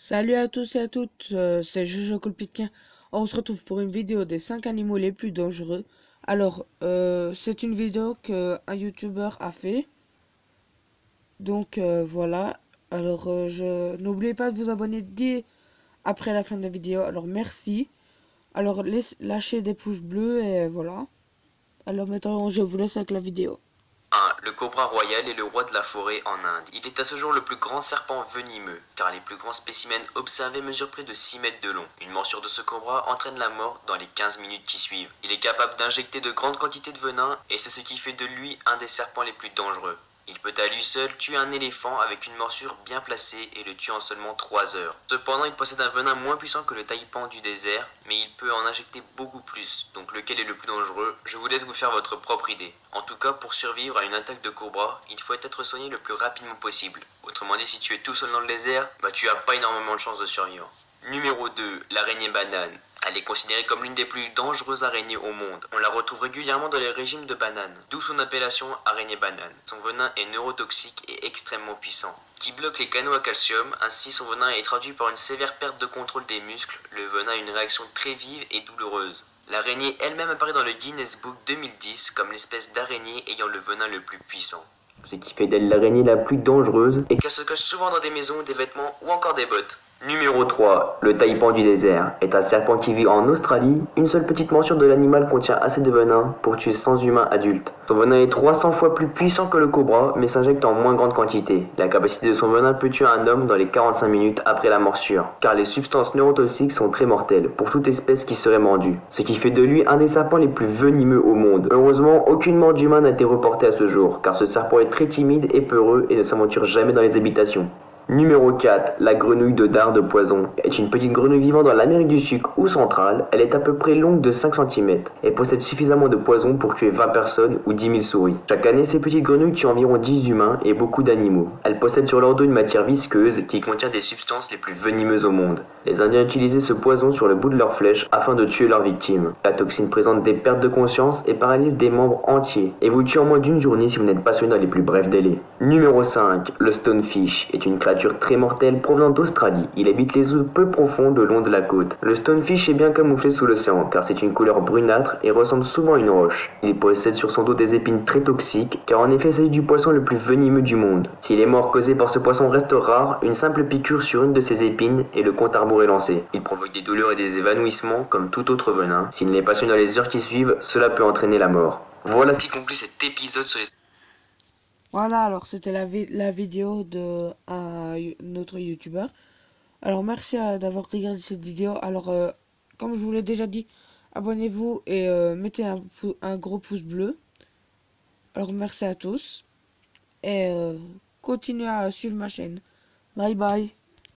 Salut à tous et à toutes, c'est Jojo Colpitkin. On se retrouve pour une vidéo des 5 animaux les plus dangereux. Alors, c'est une vidéo qu'un youtubeur a fait. Donc voilà. Alors, n'oubliez pas de vous abonner dès après la fin de la vidéo. Alors, merci. Alors, lâchez des pouces bleus et voilà. Alors maintenant, je vous laisse avec la vidéo. 1. Le cobra royal est le roi de la forêt en Inde. Il est à ce jour le plus grand serpent venimeux, car les plus grands spécimens observés mesurent près de 6 mètres de long. Une morsure de ce cobra entraîne la mort dans les 15 minutes qui suivent. Il est capable d'injecter de grandes quantités de venin, et c'est ce qui fait de lui un des serpents les plus dangereux. Il peut à lui seul tuer un éléphant avec une morsure bien placée et le tuer en seulement 3 heures. Cependant, il possède un venin moins puissant que le taipan du désert, mais il peut en injecter beaucoup plus. Donc lequel est le plus dangereux? Je vous laisse vous faire votre propre idée. En tout cas, pour survivre à une attaque de cobra, il faut être soigné le plus rapidement possible. Autrement dit, si tu es tout seul dans le désert, tu as pas énormément de chances de survivre. Numéro 2, l'araignée banane. Elle est considérée comme l'une des plus dangereuses araignées au monde. On la retrouve régulièrement dans les régimes de bananes, d'où son appellation araignée banane. Son venin est neurotoxique et extrêmement puissant, qui bloque les canaux à calcium. Ainsi, son venin est traduit par une sévère perte de contrôle des muscles. Le venin a une réaction très vive et douloureuse. L'araignée elle-même apparaît dans le Guinness Book 2010 comme l'espèce d'araignée ayant le venin le plus puissant. Ce qui fait d'elle l'araignée la plus dangereuse et qu'elle se cache souvent dans des maisons, des vêtements ou encore des bottes. Numéro 3. Le taipan du désert est un serpent qui vit en Australie. Une seule petite morsure de l'animal contient assez de venin pour tuer 100 humains adultes. Son venin est 300 fois plus puissant que le cobra, mais s'injecte en moins grande quantité. La capacité de son venin peut tuer un homme dans les 45 minutes après la morsure, car les substances neurotoxiques sont très mortelles pour toute espèce qui serait mordue, ce qui fait de lui un des serpents les plus venimeux au monde. Heureusement, aucune mort d'humain n'a été reportée à ce jour, car ce serpent est très timide et peureux et ne s'aventure jamais dans les habitations. Numéro 4. La grenouille de dard de poison est une petite grenouille vivant dans l'Amérique du Sud ou centrale. Elle est à peu près longue de 5 cm et possède suffisamment de poison pour tuer 20 personnes ou 10 000 souris. Chaque année, ces petites grenouilles tuent environ 10 humains et beaucoup d'animaux. Elles possèdent sur leur dos une matière visqueuse qui contient des substances les plus venimeuses au monde. Les Indiens utilisaient ce poison sur le bout de leurs flèches afin de tuer leurs victimes. La toxine présente des pertes de conscience et paralyse des membres entiers et vous tue en moins d'une journée si vous n'êtes pas soigné dans les plus brefs délais. Numéro 5. Le stonefish est une créature très mortel provenant d'Australie. Il habite les eaux peu profondes le long de la côte. Le stonefish est bien camouflé sous l'océan car c'est une couleur brunâtre et ressemble souvent à une roche. Il possède sur son dos des épines très toxiques car en effet il s'agit du poisson le plus venimeux du monde. Si les morts causées par ce poisson restent rares, une simple piqûre sur une de ses épines et le compte à rebours est lancé. Il provoque des douleurs et des évanouissements comme tout autre venin. S'il n'est pas soigné dans les heures qui suivent, cela peut entraîner la mort. Voilà ce qui conclut cet épisode sur les... Voilà, alors c'était la vidéo de notre youtubeur. Alors merci d'avoir regardé cette vidéo. Alors comme je vous l'ai déjà dit, abonnez-vous et mettez un gros pouce bleu. Alors merci à tous et continuez à suivre ma chaîne. Bye bye.